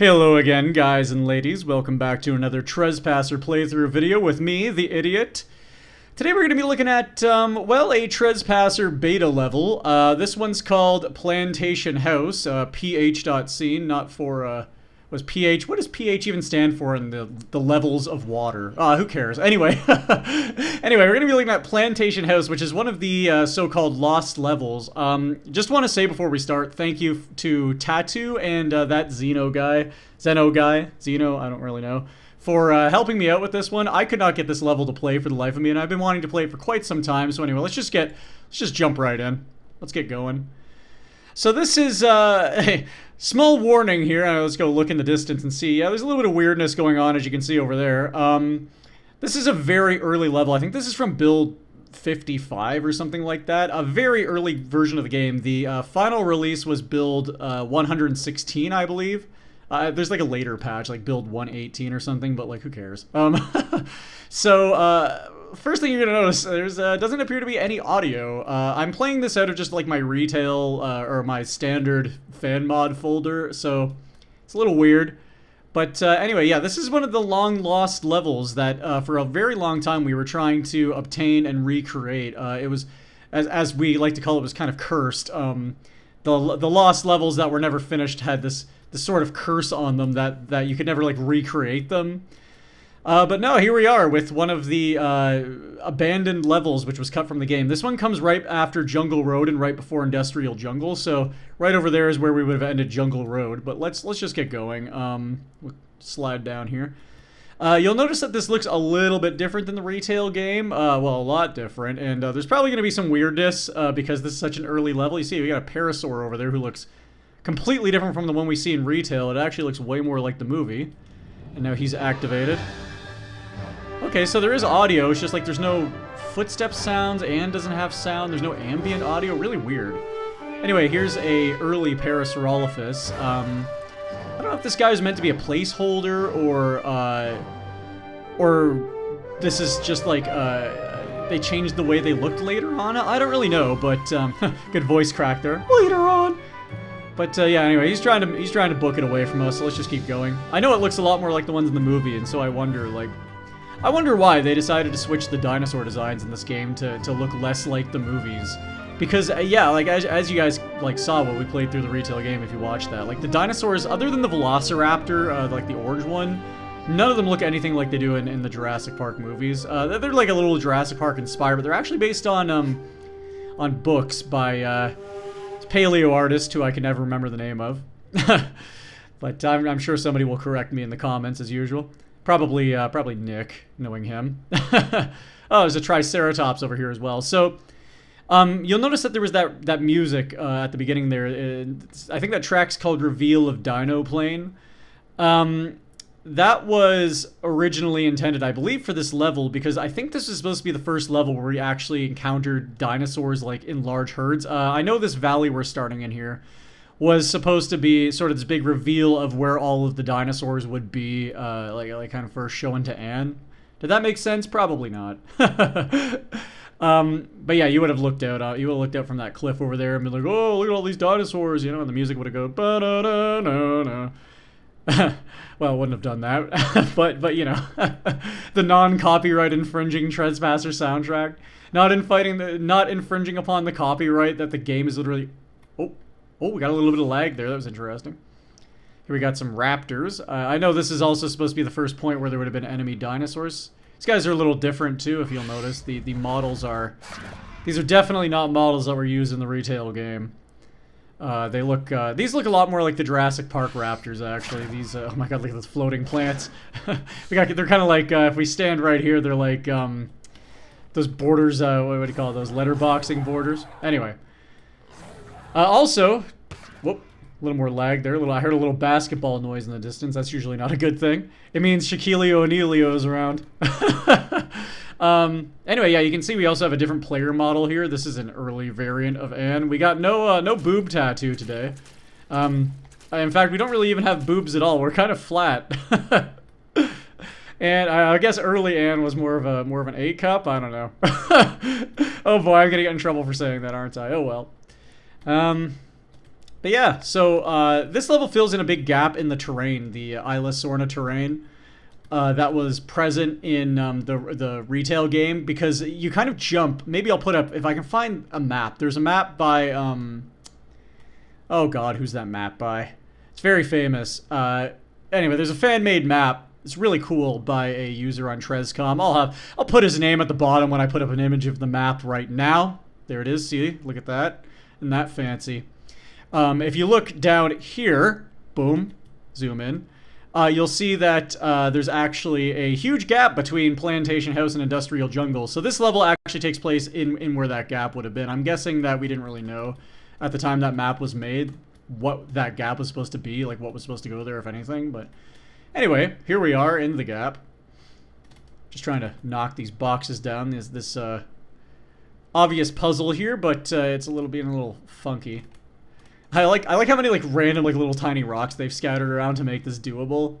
Hello again, guys and ladies. Welcome back to another Trespasser playthrough video with me, TheIdiot. Today we're going to be looking at, a Trespasser beta level. This one's called Plantation House, ph.c, not for, was pH, what does pH even stand for in the levels of water? Who cares? Anyway, we're going to be looking at Plantation House, which is one of the so-called lost levels. Just want to say before we start, thank you to Tattoo and that Zeno, I don't really know, for helping me out with this one. I could not get this level to play for the life of me, and I've been wanting to play it for quite some time. So anyway, let's just jump right in. Let's get going. So this is a small warning here. Let's go look in the distance and see. Yeah, there's a little bit of weirdness going on, as you can see over there. This is a very early level. I think this is from build 55 or something like that. A very early version of the game. The final release was build 116, I believe. There's like a later patch, like build 118 or something, but like, who cares? First thing you're gonna notice, there's doesn't appear to be any audio. I'm playing this out of just like my retail or my standard fan mod folder, so it's a little weird. But anyway, yeah, this is one of the long lost levels that for a very long time we were trying to obtain and recreate. It was, as we like to call it, was kind of cursed. The lost levels that were never finished had this sort of curse on them that you could never like recreate them. But no, here we are with one of the abandoned levels, which was cut from the game. This one comes right after Jungle Road and right before Industrial Jungle, so right over there is where we would have ended Jungle Road. But let's just get going. We'll slide down here. You'll notice that this looks a little bit different than the retail game. Well, a lot different, and there's probably going to be some weirdness because this is such an early level. You see, we got a Parasaur over there who looks completely different from the one we see in retail. It actually looks way more like the movie. And now he's activated. Okay, so there is audio, it's just like there's no footstep sounds, and doesn't have sound, there's no ambient audio, really weird. Anyway, here's a early Parasaurolophus. I don't know if this guy is meant to be a placeholder, or this is just like, they changed the way they looked later on. I don't really know, but, good voice crack there. Later on! But yeah, anyway, he's trying to book it away from us, so let's just keep going. I know it looks a lot more like the ones in the movie, and so I wonder why they decided to switch the dinosaur designs in this game to look less like the movies. Because, yeah, like, as you guys, like, saw when we played through the retail game, if you watched that, like, the dinosaurs, other than the Velociraptor, like the orange one, none of them look anything like they do in the Jurassic Park movies. They're like a little Jurassic Park inspired, but they're actually based on books by, paleo artist who I can never remember the name of. But I'm sure somebody will correct me in the comments, as usual. Probably Nick, knowing him. Oh, there's a Triceratops over here as well. So, you'll notice that there was that music at the beginning there. I think that track's called Reveal of Dino Plane. That was originally intended, I believe, for this level, because I think this is supposed to be the first level where we actually encountered dinosaurs, like, in large herds. I know this valley we're starting in here was supposed to be sort of this big reveal of where all of the dinosaurs would be, like kind of first shown to Anne. Did that make sense? Probably not. But yeah, you would have looked out from that cliff over there and been like, oh, look at all these dinosaurs, you know, and the music would have gone, ba-da-da-na-na. Well, I wouldn't have done that, but you know, the non-copyright infringing Trespasser soundtrack, not infringing upon the copyright that the game is literally. Oh, we got a little bit of lag there. That was interesting. Here we got some raptors. I know this is also supposed to be the first point where there would have been enemy dinosaurs. These guys are a little different too, if you'll notice. The models are. These are definitely not models that were used in the retail game. They look. These look a lot more like the Jurassic Park raptors, actually. These. Oh my God! Look at those floating plants. They're kind of like. If we stand right here, they're like those borders. What do you call those? Letterboxing borders. Anyway. Also, whoop, a little more lag there. I heard a little basketball noise in the distance. That's usually not a good thing. It means Shaquille O'Neal is around. Anyway, yeah, you can see we also have a different player model here. This is an early variant of Anne. We got no boob tattoo today. In fact, we don't really even have boobs at all. We're kind of flat. And I guess early Anne was more of an A cup. I don't know. Oh boy, I'm gonna get in trouble for saying that, aren't I? Oh well. But yeah, so this level fills in a big gap in the terrain, the Isla Sorna terrain. That was present in the retail game, because you kind of jump. Maybe I'll put up, if I can find a map. There's a map by, oh god, who's that map by? It's very famous. Anyway, there's a fan-made map. It's really cool, by a user on Trescom. I'll put his name at the bottom when I put up an image of the map right now. There it is, see? Look at that. Isn't that fancy? If you look down here, boom, zoom in, you'll see that there's actually a huge gap between Plantation House and Industrial Jungle. So this level actually takes place in where that gap would have been. I'm guessing that we didn't really know at the time that map was made what that gap was supposed to be, like what was supposed to go there, if anything. But anyway, here we are in the gap. Just trying to knock these boxes down. There's this obvious puzzle here, but it's being a little funky. I like how many like random like little tiny rocks they've scattered around to make this doable.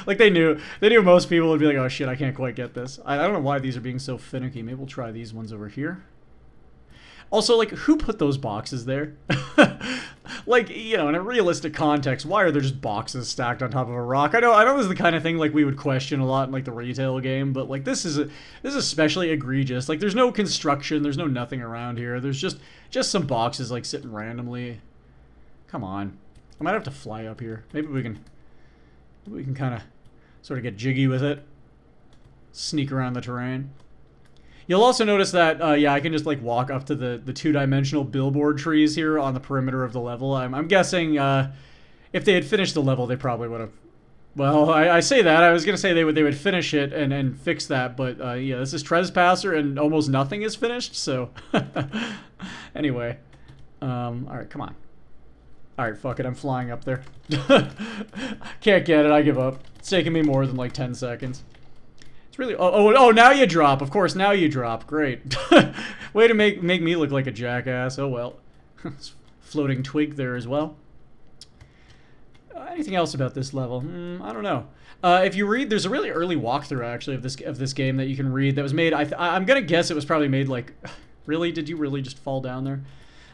Like they knew most people would be like, oh shit, I can't quite get this. I don't know why these are being so finicky. Maybe we'll try these ones over here. Also, like, who put those boxes there? Like, you know, in a realistic context, why are there just boxes stacked on top of a rock? I know this is the kind of thing like we would question a lot in like the retail game, but like this is especially egregious. Like there's no construction, there's no nothing around here. There's just some boxes like sitting randomly. Come on. I might have to fly up here. Maybe we can kind of sort of get jiggy with it. Sneak around the terrain. You'll also notice that, yeah, I can just, like, walk up to the two-dimensional billboard trees here on the perimeter of the level. I'm guessing, if they had finished the level, they probably would have... Well, I say that. I was going to say they would finish it and fix that, but, yeah, this is Trespasser, and almost nothing is finished, so... Anyway. Alright, come on. Alright, fuck it, I'm flying up there. Can't get it, I give up. It's taking me more than, like, 10 seconds. It's really... Oh, now you drop. Of course, now you drop. Great. Way to make me look like a jackass. Oh, well. Floating twig there as well. Anything else about this level? I don't know. If you read... There's a really early walkthrough, actually, of this game that you can read that was made... I'm gonna guess it was probably made, like... Really? Did you really just fall down there?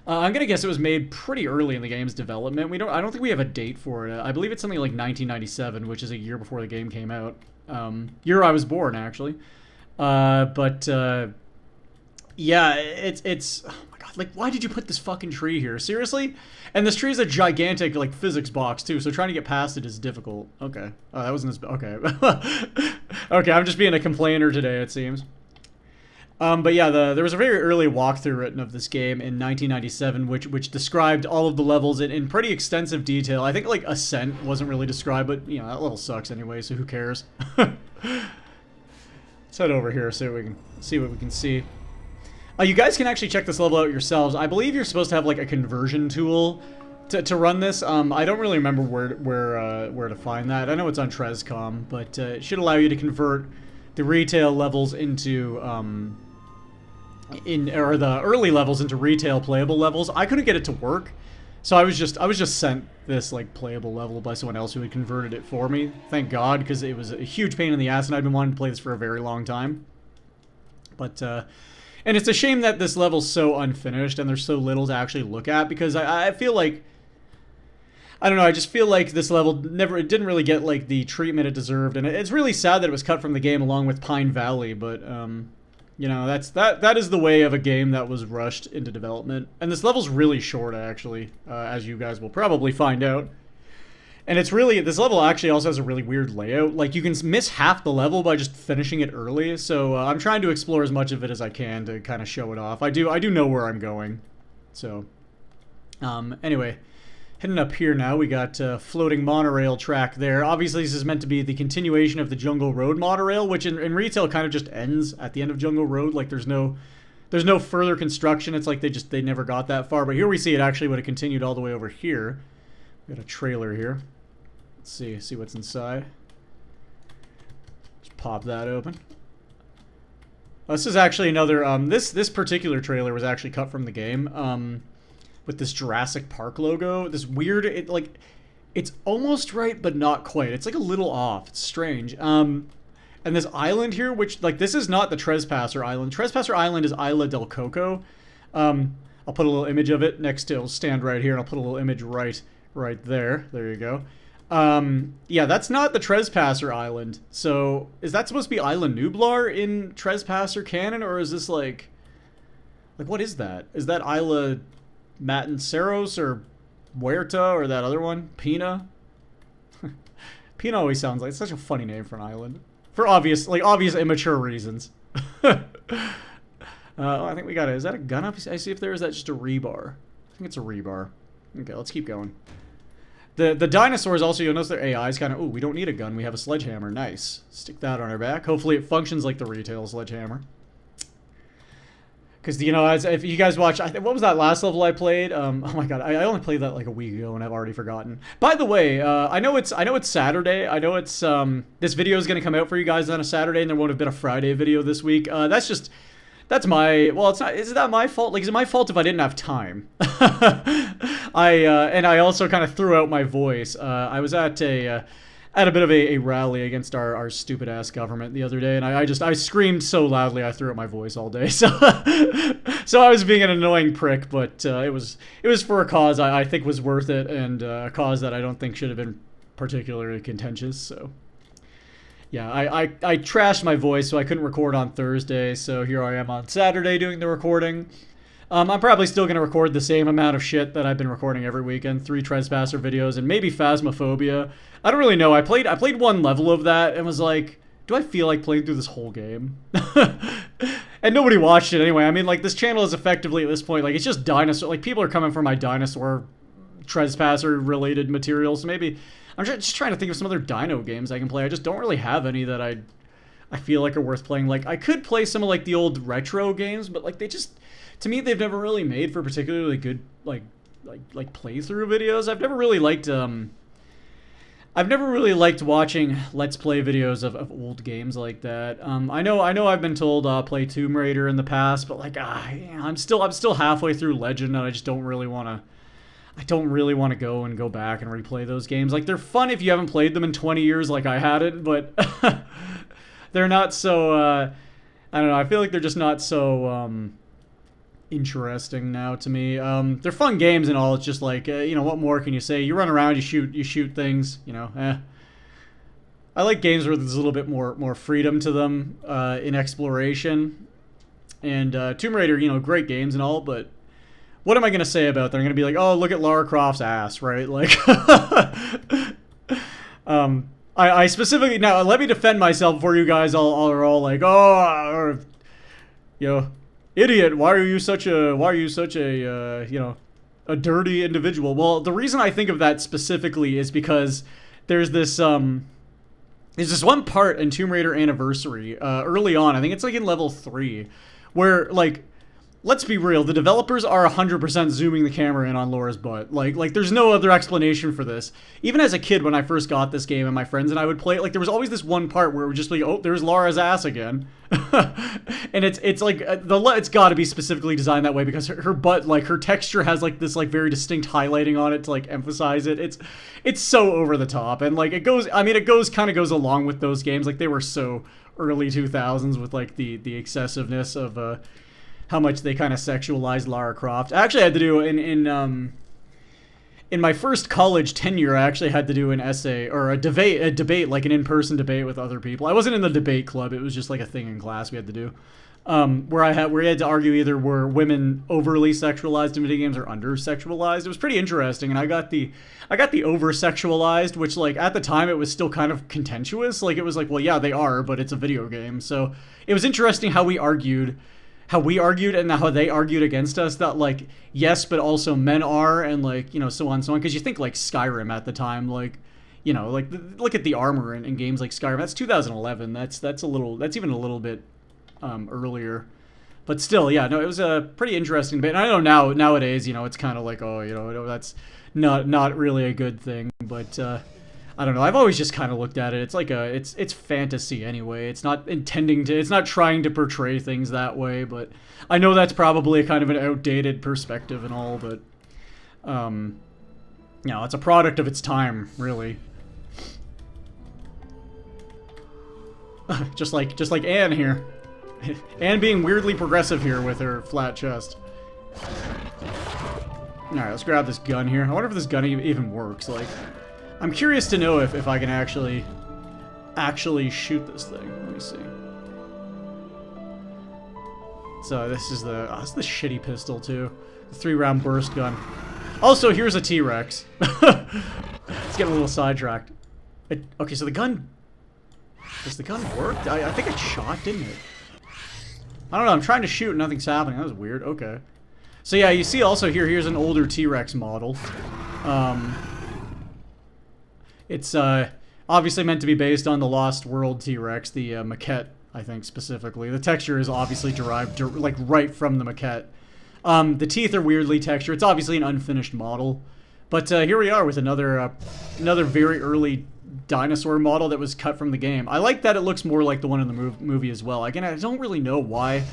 I'm gonna guess it was made pretty early in the game's development. I don't think we have a date for it. I believe it's something like 1997, which is a year before the game came out. Year I was born, actually. Yeah, it's oh my god, like, why did you put this fucking tree here? Seriously? And this tree is a gigantic, like, physics box, too, so trying to get past it is difficult. Okay. Oh, that wasn't as... Okay. Okay, I'm just being a complainer today, it seems. But yeah, there was a very early walkthrough written of this game in 1997, which described all of the levels in pretty extensive detail. I think, like, Ascent wasn't really described, but, you know, that level sucks anyway, so who cares? Let's head over here so we can see what we can see. You guys can actually check this level out yourselves. I believe you're supposed to have, like, a conversion tool to run this. I don't really remember where to find that. I know it's on Trescom, but it should allow you to convert the retail levels into... or the early levels into retail playable levels. I couldn't get it to work, so I was just sent this like playable level by someone else who had converted it for me. Thank God, because it was a huge pain in the ass, and I've been wanting to play this for a very long time. But and it's a shame that this level's so unfinished and there's so little to actually look at, because I feel like, I don't know, I just feel like this level didn't really get like the treatment it deserved, and it's really sad that it was cut from the game along with Pine Valley, but you know, that is the way of a game that was rushed into development. And this level's really short, actually, as you guys will probably find out. And it's really, this level actually also has a really weird layout. Like, you can miss half the level by just finishing it early, so I'm trying to explore as much of it as I can to kind of show it off. I do know where I'm going. So, anyway, heading up here now, we got floating monorail track there. Obviously, this is meant to be the continuation of the Jungle Road monorail, which in retail kind of just ends at the end of Jungle Road. Like, there's no further construction. It's like they never got that far. But here we see it actually would have continued all the way over here. We got a trailer here. Let's see what's inside. Just pop that open. This is actually another, this particular trailer was actually cut from the game. With this Jurassic Park logo, this weird, it's almost right, but not quite. It's like a little off. It's strange. And this island here, which, like, this is not the Trespasser Island. Trespasser Island is Isla del Coco. A I'll put a little image of it next to, it'll stand right here, and I'll put a little image right there. There you go. Yeah, that's not the Trespasser Island. So, is that supposed to be Isla Nublar in Trespasser canon, or is this like what is that? Is that Isla Matanceros or Huerta or that other one? Pina? Pina always sounds like, it's such a funny name for an island. For obvious immature reasons. I think we got it. Is that a gun up? I see if there is that just a rebar. I think it's a rebar. Okay, let's keep going. The dinosaurs also, you'll notice their AI is kind of, ooh, we don't need a gun. We have a sledgehammer. Nice. Stick that on our back. Hopefully it functions like the retail sledgehammer. Because, you know, if you guys watch, what was that last level I played? Oh my god, I only played that like a week ago and I've already forgotten. By the way, I know it's Saturday. I know it's this video is gonna come out for you guys on a Saturday, and there won't have been a Friday video this week. That's my, well, it's not, is that my fault? Like, is it my fault if I didn't have time? And I also kind of threw out my voice. I was at a bit of a rally against our stupid ass government the other day, and I screamed so loudly I threw out my voice all day. So so I was being an annoying prick, but it was for a cause I think was worth it, and a cause that I don't think should have been particularly contentious. So yeah, I trashed my voice, so I couldn't record on Thursday. So here I am on Saturday doing the recording. I'm probably still going to record the same amount of shit that I've been recording every weekend. 3 Trespasser videos and maybe Phasmophobia. I don't really know. I played one level of that and was like, do I feel like playing through this whole game? And nobody watched it anyway. I mean, like, this channel is effectively, at this point, like, it's just dinosaur. Like, people are coming for my dinosaur Trespasser-related materials. So maybe I'm just trying to think of some other dino games I can play. I just don't really have any that I feel like are worth playing. Like, I could play some of, like, the old retro games, but, like, they just... To me, they've never really made for particularly good, like playthrough videos. I've never really liked watching Let's Play videos of old games like that. I know I've been told play Tomb Raider in the past, but like I'm still halfway through Legend, and I just don't really want to go back and replay those games. Like, they're fun if you haven't played them in 20 years like I hadn't, but they're not so I don't know. I feel like they're just not so interesting now to me. They're fun games and all. It's just like, you know, what more can you say? You run around, you shoot things, you know. I like games where there's a little bit more freedom to them in exploration. And Tomb Raider, you know, great games and all, but what am I going to say about them? I'm going to be like, oh, look at Lara Croft's ass, right? Like, I specifically, now let me defend myself before you guys all are all like, oh, you know, idiot, why are you such a you know, a dirty individual? Well, the reason I think of that specifically is because there's this one part in Tomb Raider Anniversary early on, I think it's like in level 3, where, like, let's be real, the developers are 100% zooming the camera in on Laura's butt. Like there's no other explanation for this. Even as a kid, when I first got this game and my friends and I would play it, like, there was always this one part where it would just be, oh, there's Laura's ass again. And it's like, it's got to be specifically designed that way because her butt, like, her texture has, like, this, like, very distinct highlighting on it to, like, emphasize it. It's so over the top. And, like, it kind of goes along with those games. Like, they were so early 2000s with, like, the excessiveness of, how much they kind of sexualized Lara Croft. I actually had to do in my first college tenure. I actually had to do an essay or a debate, like an in-person debate with other people. I wasn't in the debate club; it was just like a thing in class we had to do, where we had to argue either were women overly sexualized in video games or under-sexualized. It was pretty interesting, and I got the over-sexualized, which, like, at the time it was still kind of contentious. Like, it was like, well, yeah, they are, but it's a video game. So it was interesting how we argued and how they argued against us that, like, yes, but also men are, and, like, you know, so on. Because you think, like, Skyrim at the time, like, you know, like, look at the armor in games like Skyrim. That's 2011. That's even a little bit earlier. But still, yeah, no, it was a pretty interesting debate. And I know nowadays, you know, it's kind of like, oh, you know, that's not really a good thing. But I don't know. I've always just kind of looked at it. It's like it's fantasy anyway. It's not trying to portray things that way, but I know that's probably kind of an outdated perspective and all, but you know, it's a product of its time, really. just like Anne here. Anne being weirdly progressive here with her flat chest. Alright, let's grab this gun here. I wonder if this gun even works. Like, I'm curious to know if I can actually shoot this thing. Let me see. So this is the shitty pistol too. The 3-round burst gun. Also, here's a T-Rex. Let's get a little sidetracked. Okay, so the gun... Does the gun work? I think it shot, didn't it? I don't know, I'm trying to shoot and nothing's happening. That was weird, okay. So yeah, you see also here's an older T-Rex model. It's obviously meant to be based on the Lost World T-Rex, the maquette, I think, specifically. The texture is obviously derived, like, right from the maquette. The teeth are weirdly textured. It's obviously an unfinished model. But here we are with another very early dinosaur model that was cut from the game. I like that it looks more like the one in the movie as well. Again, I don't really know why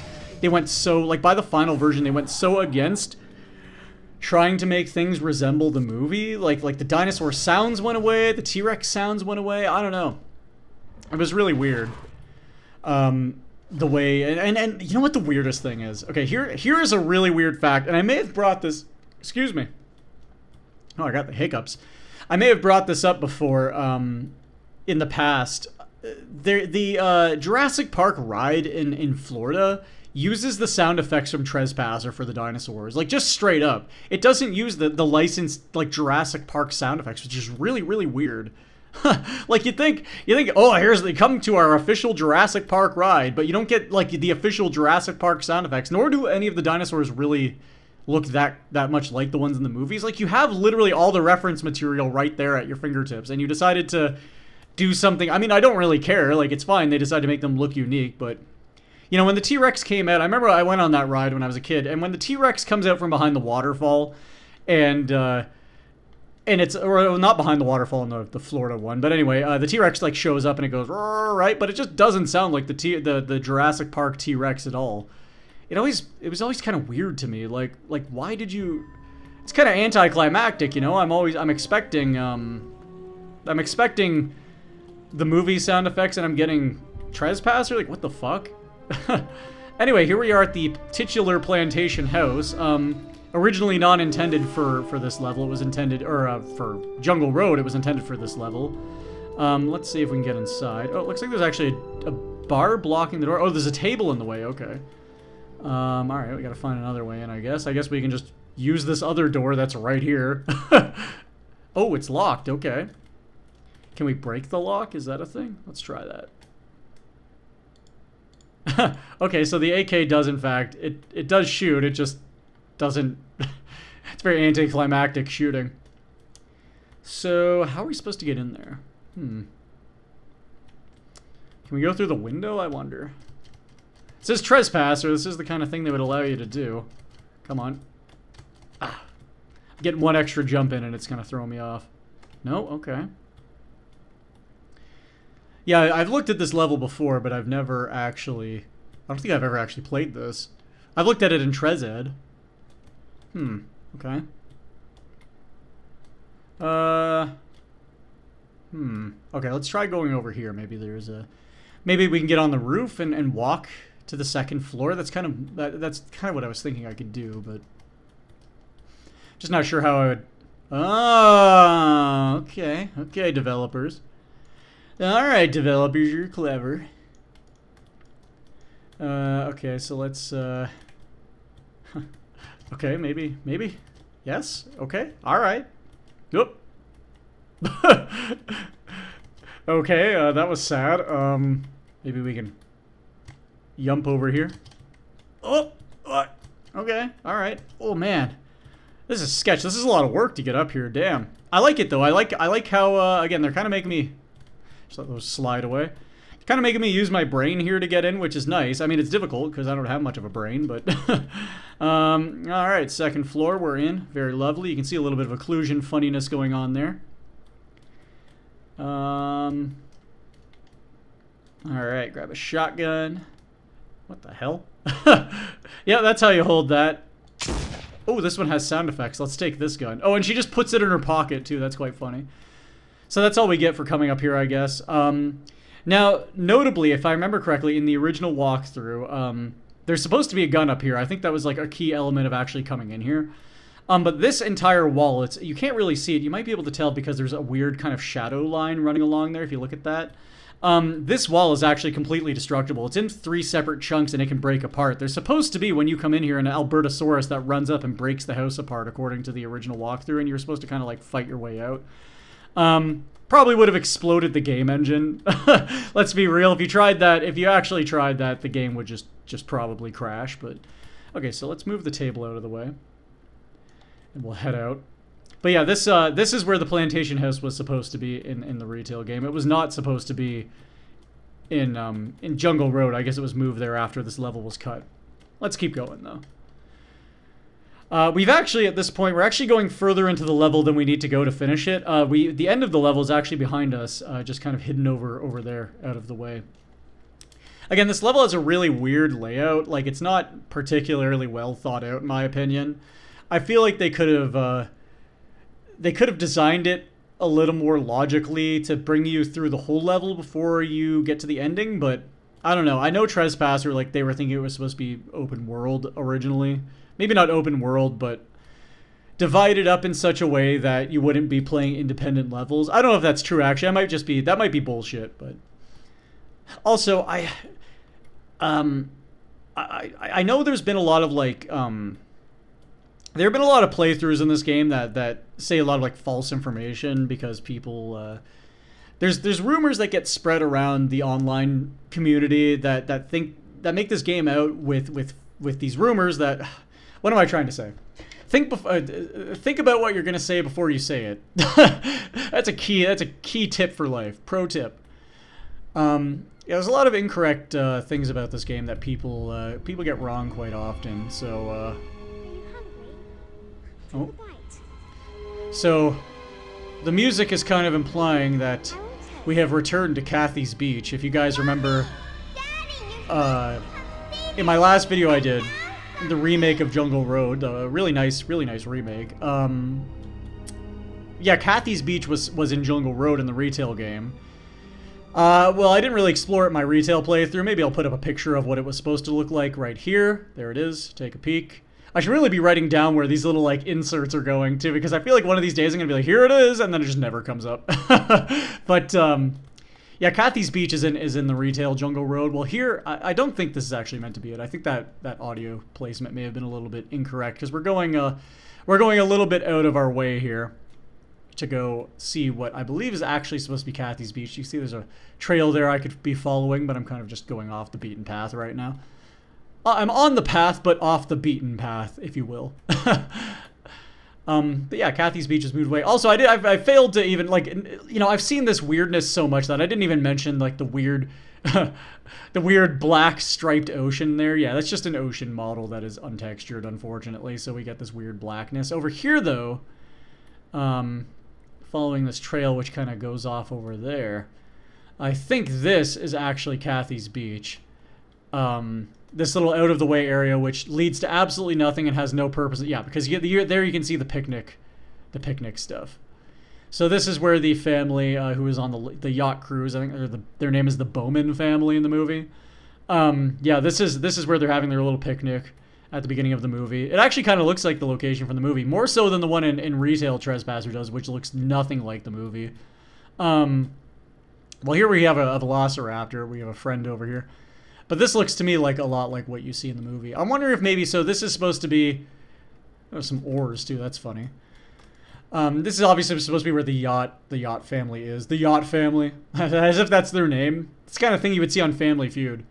they went so, like, by the final version, they went so against trying to make things resemble the movie. Like the dinosaur sounds went away, the T-Rex sounds went away. I don't know. It was really weird. The way, and you know what the weirdest thing is? Okay, here is a really weird fact, and I may have brought this, excuse me. Oh, I got the hiccups. I may have brought this up before, in the past. The Jurassic Park ride in Florida uses the sound effects from Trespasser for the dinosaurs. Like, just straight up. It doesn't use the licensed, like, Jurassic Park sound effects, which is really, really weird. Like, you think, oh, they come to our official Jurassic Park ride, but you don't get, like, the official Jurassic Park sound effects, nor do any of the dinosaurs really look that much like the ones in the movies. Like, you have literally all the reference material right there at your fingertips, and you decided to do something. I mean, I don't really care. Like, it's fine. They decided to make them look unique, but... You know, when the T-Rex came out, I remember I went on that ride when I was a kid, and when the T-Rex comes out from behind the waterfall, and it's, or not behind the waterfall in the Florida one, but anyway, the T-Rex, like, shows up and it goes, right? But it just doesn't sound like the Jurassic Park T-Rex at all. It was always kind of weird to me, like, why did you... It's kind of anticlimactic, you know? I'm expecting the movie sound effects, and I'm getting Trespasser? Like, what the fuck? Anyway, here we are at the titular Plantation House. Originally not intended for this level. It was intended, or for Jungle Road, it was intended for this level. Let's see if we can get inside. Oh, it looks like there's actually a bar blocking the door. Oh, there's a table in the way, okay. Alright, we gotta find another way in, I guess. I guess we can just use this other door that's right here. Oh, it's locked, okay. Can we break the lock? Is that a thing? Let's try that. Okay, so the AK does, in fact, it does shoot, it just doesn't... It's very anticlimactic shooting. So, how are we supposed to get in there? Can we go through the window, I wonder? It says Trespasser, this is the kind of thing they would allow you to do. Come on. Ah. I'm getting one extra jump in and it's gonna throw me off. No? Okay. Yeah, I've looked at this level before, but I've never actually... I don't think I've ever actually played this. I've looked at it in TresEd. Okay. Okay, let's try going over here. Maybe there's a... Maybe we can get on the roof and walk to the second floor. That's kind of what I was thinking I could do, but... Just not sure how I would... Oh, okay. Okay, developers. Alright, developers, you're clever. Okay, so let's, okay, maybe. Yes? Okay, alright. Oop. Okay, that was sad. Maybe we can yump over here. Oh! Okay, alright. Oh, man. This is sketch. This is a lot of work to get up here, damn. I like it, though. I like how, again, they're kind of making me... Just let those slide away. Kind of making me use my brain here to get in, which is nice. I mean, it's difficult because I don't have much of a brain, but... Alright, second floor, we're in. Very lovely. You can see a little bit of occlusion funniness going on there. Alright, grab a shotgun. What the hell? Yeah, that's how you hold that. Oh, this one has sound effects. Let's take this gun. Oh, and she just puts it in her pocket, too. That's quite funny. So that's all we get for coming up here, I guess. Now, notably, if I remember correctly, in the original walkthrough, there's supposed to be a gun up here. I think that was like a key element of actually coming in here. But this entire wall, you can't really see it. You might be able to tell because there's a weird kind of shadow line running along there if you look at that. This wall is actually completely destructible. It's in 3 separate chunks and it can break apart. There's supposed to be, when you come in here, an Albertosaurus that runs up and breaks the house apart according to the original walkthrough, and you're supposed to kind of like fight your way out. Probably would have exploded the game engine. Let's be real. If you actually tried that, the game would just probably crash. But okay, so let's move the table out of the way. And we'll head out. But yeah, this is where the Plantation House was supposed to be in the retail game. It was not supposed to be in Jungle Road. I guess it was moved there after this level was cut. Let's keep going though. We've actually, at this point, we're actually going further into the level than we need to go to finish it. The end of the level is actually behind us, just kind of hidden over there, out of the way. Again, this level has a really weird layout. Like, it's not particularly well thought out, in my opinion. I feel like they could have designed it a little more logically to bring you through the whole level before you get to the ending, but I don't know. I know Trespasser, like, they were thinking it was supposed to be open world originally. Maybe not open world, but divided up in such a way that you wouldn't be playing independent levels. I don't know if that's true, actually. That might be bullshit, but also, I know there's been a lot of, like, there have been a lot of playthroughs in this game that say a lot of, like, false information because people, there's rumors that get spread around the online community that make this game out with these rumors that, what am I trying to say? Think about what you're gonna say before you say it. That's a key tip for life. Pro tip. Yeah, there's a lot of incorrect things about this game that people get wrong quite often. So, so the music is kind of implying that we have returned to Kathy's Beach. If you guys remember, in my last video I did, the remake of Jungle Road, really nice remake. Yeah, Kathy's Beach was in Jungle Road in the retail game. Well, I didn't really explore it in my retail playthrough. Maybe I'll put up a picture of what it was supposed to look like right here. There it is. Take a peek. I should really be writing down where these little, like, inserts are going too, because I feel like one of these days I'm gonna be like, here it is, and then it just never comes up. But yeah, Kathy's Beach is in the retail Jungle Road. Well, here I don't think this is actually meant to be it. I think that audio placement may have been a little bit incorrect because we're going a little bit out of our way here to go see what I believe is actually supposed to be Kathy's Beach. You see, there's a trail there I could be following, but I'm kind of just going off the beaten path right now. I'm on the path, but off the beaten path, if you will. But yeah, Kathy's Beach has moved away. Also, I failed to even, like, you know, I've seen this weirdness so much that I didn't even mention, like, the weird, the weird black striped ocean there. Yeah, that's just an ocean model that is untextured, unfortunately, so we get this weird blackness. Over here, though, following this trail, which kind of goes off over there, I think this is actually Kathy's Beach. This little out-of-the-way area, which leads to absolutely nothing and has no purpose. Yeah, because there you can see the picnic stuff. So this is where the family who was on the yacht cruise, I think their name is the Bowman family in the movie. Yeah, this is where they're having their little picnic at the beginning of the movie. It actually kind of looks like the location from the movie, more so than the one in Retail Trespasser does, which looks nothing like the movie. Well, here we have a velociraptor. We have a friend over here. But this looks to me like a lot like what you see in the movie. I'm wondering if maybe, so this is supposed to be, there's some oars too, that's funny. This is obviously supposed to be where the yacht family is. The yacht family, as if that's their name. It's the kind of thing you would see on Family Feud.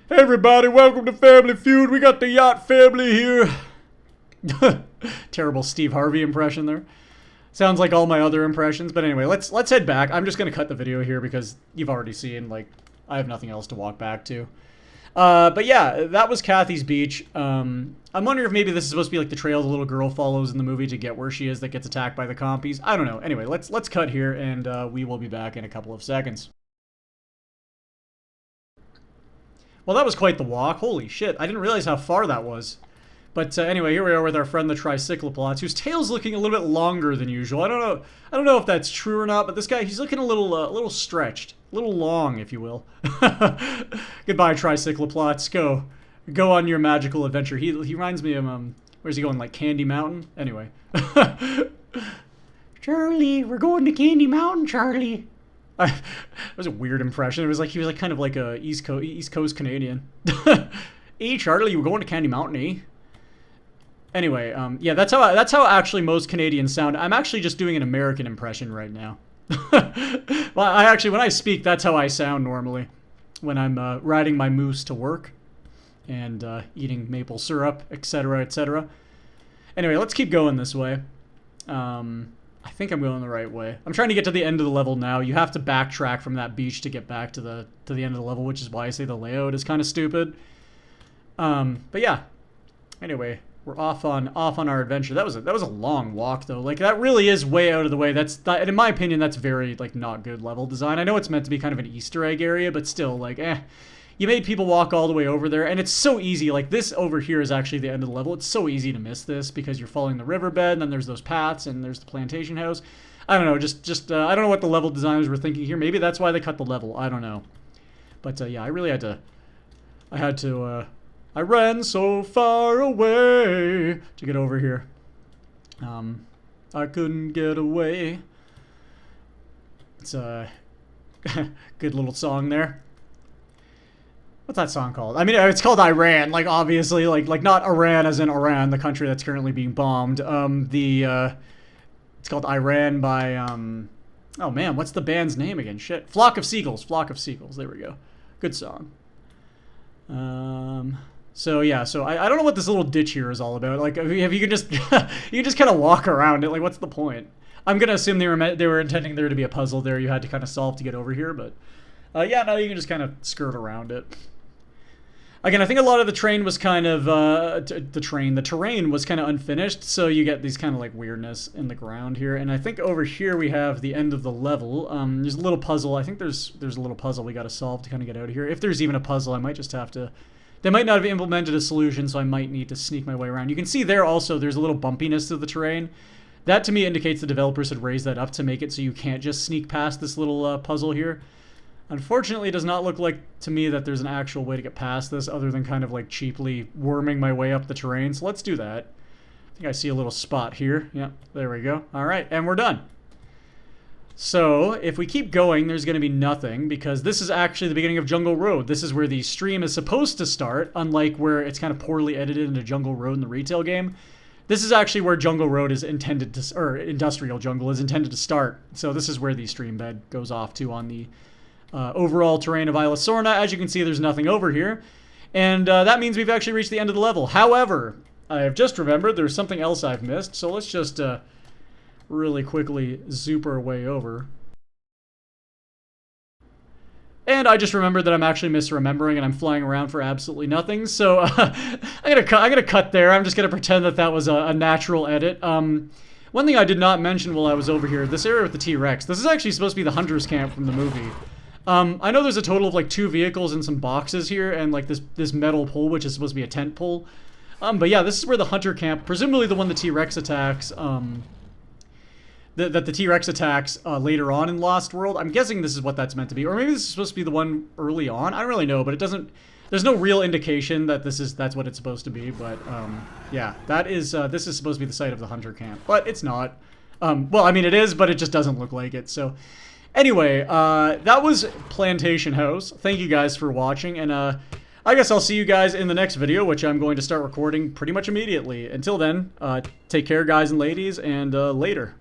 Hey everybody, welcome to Family Feud. We got the yacht family here. Terrible Steve Harvey impression there. Sounds like all my other impressions, but anyway, let's head back. I'm just gonna cut the video here because you've already seen, like, I have nothing else to walk back to. But yeah, that was Kathy's Beach. I'm wondering if maybe this is supposed to be like the trail the little girl follows in the movie to get where she is that gets attacked by the compies. I don't know. Anyway, let's cut here, and we will be back in a couple of seconds. Well, that was quite the walk. Holy shit, I didn't realize how far that was. But anyway, here we are with our friend the Tricyclopods, whose tail's looking a little bit longer than usual. I don't know if that's true or not, but this guy, he's looking a little stretched. A little long, if you will. Goodbye, Tricyclopods. Go on your magical adventure. He reminds me of Where's he going, like Candy Mountain? Anyway. Charlie, we're going to Candy Mountain, Charlie. It was a weird impression. It was like he was like kind of like a East Coast Canadian. Hey, Charlie, we're going to Candy Mountain, eh? Anyway, yeah, that's how actually most Canadians sound. I'm actually just doing an American impression right now. Well, when I speak, that's how I sound normally when I'm riding my moose to work and eating maple syrup, etc., etc. Anyway, let's keep going this way. I think I'm going the right way. I'm trying to get to the end of the level now. You have to backtrack from that beach to get back to the end of the level, which is why I say the layout is kind of stupid. But yeah. Anyway, we're off on our adventure. That was a long walk though. Like that really is way out of the way. And in my opinion, that's very like not good level design. I know it's meant to be kind of an Easter egg area, but still like you made people walk all the way over there, and it's so easy. Like, this over here is actually the end of the level. It's so easy to miss this because you're following the riverbed, and then there's those paths, and there's the Plantation House. I don't know, I don't know what the level designers were thinking here. Maybe that's why they cut the level. I don't know. But, yeah, I really had to... I ran so far away to get over here. I couldn't get away. It's a good little song there. What's that song called? I mean, it's called Iran, like, obviously, like not Iran as in Iran, the country that's currently being bombed. It's called Iran by, oh man, what's the band's name again? Shit. Flock of Seagulls, there we go. Good song. So yeah, so I don't know what this little ditch here is all about. Like, if you can just, you can just kind of walk around it, like, what's the point? I'm gonna assume they were intending there to be a puzzle there you had to kind of solve to get over here, but, yeah, no, you can just kind of skirt around it. Again, I think a lot of the terrain was kind of, the terrain was kind of unfinished, so you get these kind of like weirdness in the ground here. And I think over here we have the end of the level. There's a little puzzle. I think there's a little puzzle we got to solve to kind of get out of here. If there's even a puzzle, I might just have to... They might not have implemented a solution, so I might need to sneak my way around. You can see there also there's a little bumpiness to the terrain. That to me indicates the developers had raised that up to make it so you can't just sneak past this little puzzle here. Unfortunately, it does not look like, to me, that there's an actual way to get past this other than kind of like cheaply worming my way up the terrain. So let's do that. I think I see a little spot here. Yep, there we go. All right, and we're done. So if we keep going, there's going to be nothing because this is actually the beginning of Jungle Road. This is where the stream is supposed to start, unlike where it's kind of poorly edited into Jungle Road in the retail game. This is actually where Jungle Road is intended to, or Industrial Jungle is intended to start. So this is where the stream bed goes off to on the overall terrain of Isla Sorna. As you can see, there's nothing over here. And that means we've actually reached the end of the level. However, I have just remembered there's something else I've missed. So let's just really quickly zoop our way over. And I just remembered that I'm actually misremembering and I'm flying around for absolutely nothing. So I'm gonna cut there. I'm just gonna pretend that that was a natural edit. One thing I did not mention while I was over here, this area with the T-Rex. This is actually supposed to be the hunter's camp from the movie. I know there's a total of like 2 vehicles and some boxes here and like this metal pole, which is supposed to be a tent pole. But yeah, this is where the hunter camp, presumably the one the T-Rex attacks, that the T-Rex attacks later on in Lost World. I'm guessing this is what that's meant to be. Or maybe this is supposed to be the one early on. I don't really know, but it doesn't, there's no real indication that that's what it's supposed to be. But yeah, this is supposed to be the site of the hunter camp, but it's not. Well, I mean it is, but it just doesn't look like it. So anyway, that was Plantation House. Thank you guys for watching, and I guess I'll see you guys in the next video, which I'm going to start recording pretty much immediately. Until then, take care, guys and ladies, and later.